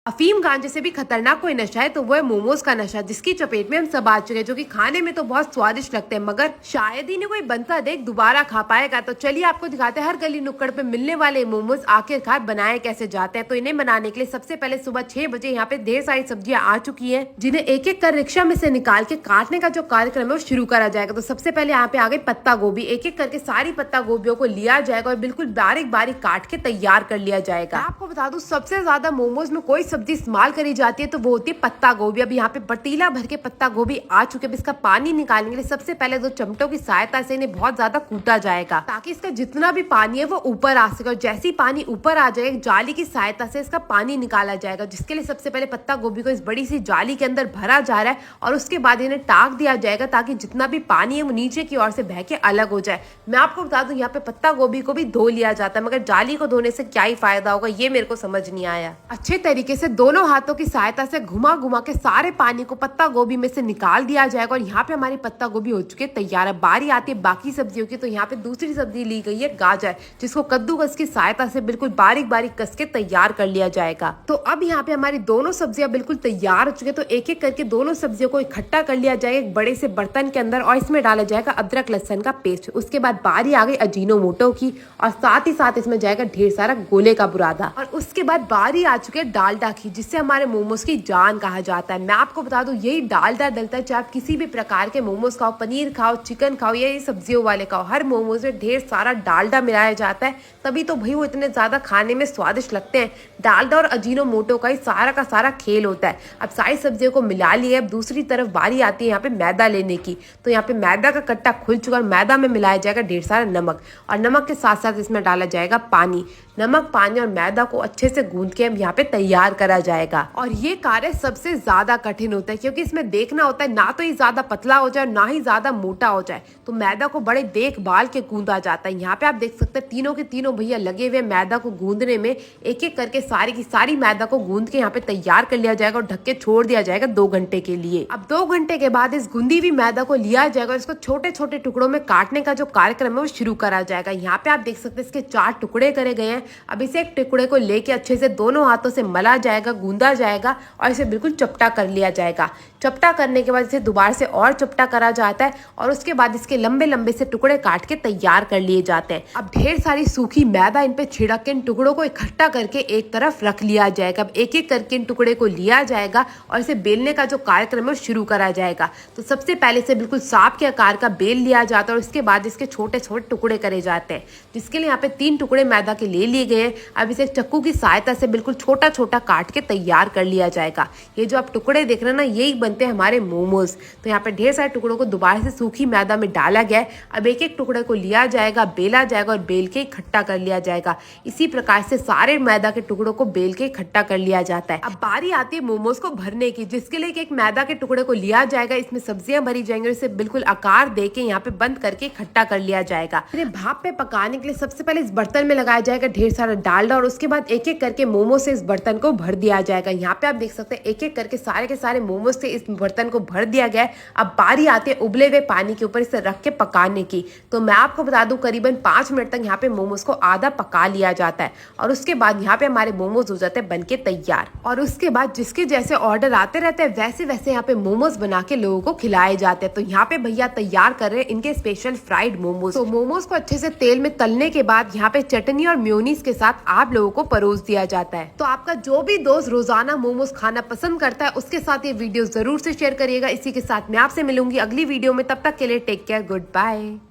अफीम गांजे से भी खतरनाक कोई नशा है तो वो है मोमोज का नशा, जिसकी चपेट में हम सब आ चुके हैं, जो कि खाने में तो बहुत स्वादिष्ट लगते हैं, मगर शायद ही नहीं कोई बनता देख दोबारा खा पाएगा। तो चलिए आपको दिखाते हैं हर गली नुक्कड़ पे मिलने वाले मोमोज आखिरकार बनाए कैसे जाते हैं। तो इन्हें बनाने के लिए सबसे पहले सुबह 6 बजे यहाँ पे ढेर सारी सब्जियां आ चुकी है, जिन्हें एक एक कर रिक्शा में से निकाल के काटने का जो कार्यक्रम है वो शुरू करा जाएगा। तो सबसे पहले यहाँ पे आ गई पत्ता गोभी, एक एक करके सारी पत्ता गोभियों को लिया जाएगा और बिल्कुल बारीक बारीक काट के तैयार कर लिया जाएगा। आपको बता दूं सबसे ज्यादा मोमोज में कोई सब्जी इस्तेमाल करी जाती है तो वो होती है पत्ता गोभी। अब यहाँ पे पतीला भर के पत्ता गोभी आ चुके हैं। इसका पानी निकालने के लिए सबसे पहले 2 चमटों की सहायता से इन्हें बहुत ज्यादा कूटा जाएगा, ताकि इसका जितना भी पानी है वो ऊपर आ सके। और जैसे ही पानी ऊपर आ जाएगा, जाली की सहायता से इसका पानी निकाला जाएगा, जिसके लिए सबसे पहले पत्ता गोभी को इस बड़ी सी जाली के अंदर भरा जा रहा है और उसके बाद इन्हें टाक दिया जाएगा, ताकि जितना भी पानी है वो नीचे की ओर से बह के अलग हो जाए। मैं आपको बता दूं यहाँ पे पत्ता गोभी को भी धो लिया जाता है, मगर जाली को धोने से क्या ही फायदा होगा ये मेरे को समझ नहीं आया। अच्छे तरीके से दोनों हाथों की सहायता से घुमा घुमा के सारे पानी को पत्ता गोभी में से निकाल दिया जाएगा। और यहाँ पे हमारी पत्ता गोभी हो चुकी है तैयार है। बारी आती है बाकी सब्जियों की, तो यहाँ पे दूसरी सब्जी ली गई है गाजर, जिसको कद्दूकस की सहायता से बिल्कुल बारीक बारीक कस के तैयार कर लिया जाएगा। तो अब यहाँ पे हमारी दोनों सब्जियां बिल्कुल तैयार हो चुकी है। तो एक एक करके दोनों सब्जियों को इकट्ठा कर लिया जाएगा एक बड़े से बर्तन के अंदर, और इसमें डाला जाएगा अदरक लहसुन का पेस्ट। उसके बाद बारी आ गई अजीनोमोटो की, और साथ ही साथ इसमें जाएगा ढेर सारा गोले का बुरादा। और उसके बाद बारी आ चुकी है डालडा की, जिससे हमारे मोमोज की जान कहा जाता है। मैं आपको बता दूं यही डालडा डलता है चाहे आप किसी भी प्रकार के मोमोज खाओ, पनीर खाओ, चिकन खाओ या ये सब्जियों वाले खाओ, हर मोमोज में ढेर सारा डालडा मिलाया जाता है, तभी तो भाई वो इतने ज्यादा खाने में स्वादिष्ट लगते हैं। डालडा और अजीनोमोटो का सारा खेल होता है। अब सारी सब्जियों को मिला लिया। अब दूसरी तरफ बारी आती है यहाँ पे मैदा लेने की। तो यहाँ पे मैदा का कट्टा खुल चुका है। मैदा में मिलाया जाएगा ढेर सारा नमक, और नमक के साथ साथ इसमें डाला जाएगा पानी। नमक, पानी और मैदा को अच्छे से गूंद के यहाँ पे तैयार करा जाएगा। और ये कार्य सबसे ज्यादा कठिन होता है, क्योंकि इसमें देखना होता है ना तो ये ज्यादा पतला हो जाए ना ही ज्यादा मोटा हो जाए। तो मैदा को बड़े देखभाल के गूंदा जाता है। यहाँ पे आप देख सकते हैं तीनों के तीनों भैया लगे हुए मैदा को गूंदने में। एक एक करके सारी की सारी मैदा को गूंद के यहाँ पे तैयार कर लिया जाएगा और ढक के छोड़ दिया जाएगा 2 घंटे के लिए। अब 2 घंटे के बाद इस गूंदी हुई मैदा को लिया जाएगा और इसको छोटे छोटे टुकड़ों में काटने का जो कार्यक्रम है वो शुरू करा जाएगा। यहाँ पे आप देख सकते हैं इसके 4 टुकड़े करे गए हैं। अब इसे एक टुकड़े को लेके अच्छे से दोनों हाथों से मला जाएगा, गूंदा जाएगा और इसे बिल्कुल चपटा कर लिया जाएगा। चपटा करने के बाद इसे दोबारा से और चपटा करा जाता है, और उसके बाद इसके लंबे लंबे से टुकड़े काट के तैयार कर लिए जाते हैं। अब ढेर सारी सूखी मैदा इन पे छिड़क के इन टुकड़ों को इकट्ठा करके एक तरफ रख लिया जाएगा। अब एक एक करके इन टुकड़े को लिया जाएगा और इसे बेलने का जो कार्यक्रम है शुरू करा जाएगा। तो सबसे पहले से बिल्कुल सांप के आकार का बेल लिया जाता है और उसके बाद इसके छोटे छोटे टुकड़े करे जाते हैं, जिसके लिए यहाँ पे 3 टुकड़े मैदा के ले लिए गए हैं। अब इसे चक्कू की सहायता से बिल्कुल छोटा छोटा काट के तैयार कर लिया जाएगा। ये जो आप टुकड़े देख रहे हैं ना, यही बनते हैं हमारे मोमोज। तो यहाँ पे ढेर सारे टुकड़ों को दोबारा से सूखी मैदा में डाला गया है। अब एक एक टुकड़े को लिया जाएगा, बेला जाएगा और बेल के इकट्ठा कर लिया जाएगा। इसी प्रकार से सारे मैदा के टुकड़ों को बेल के इकट्ठा कर लिया जाता है। अब बारी आती है मोमोज को भरने की, जिसके लिए एक मैदा के टुकड़े को लिया जाएगा, इसमें सब्जियां भरी जाएंगी और इसे बिल्कुल आकार दे के यहाँ पे बंद करके इकट्ठा कर लिया जाएगा। फिर भाप पे पकाने के लिए सबसे पहले इस बर्तन में लगाया जाएगा ढेर सारा डालडा, और उसके बाद एक एक करके मोमो से इस बर्तन को भर दिया जाएगा। यहाँ पे आप देख सकते हैं एक एक करके सारे के सारे मोमोज से इस बर्तन को भर दिया गया है। अब बारी आती है उबले हुए पानी के ऊपर इसे रख के पकाने की। तो मैं आपको बता दूं करीबन 5 मिनट तक यहाँ पे मोमोज को आधा पका लिया जाता है, और उसके बाद यहाँ पे हमारे मोमोज हो जाते हैं बनके तैयार। और उसके बाद जिसके जैसे ऑर्डर आते रहते हैं वैसे वैसे यहाँ पे मोमोज बना के लोगों को खिलाए जाते हैं। तो यहाँ पे भैया तैयार कर रहे हैं इनके स्पेशल फ्राइड मोमोज। तो मोमोज को अच्छे से तेल में तलने के बाद यहाँ पे चटनी और मेयोनीज के साथ आप लोगों को परोस दिया जाता है। तो आपका जो भी दोस्त रोजाना मोमोज खाना पसंद करता है उसके साथ ये वीडियो जरूर से शेयर करिएगा। इसी के साथ मैं आपसे मिलूंगी अगली वीडियो में। तब तक के लिए टेक केयर, गुड बाय।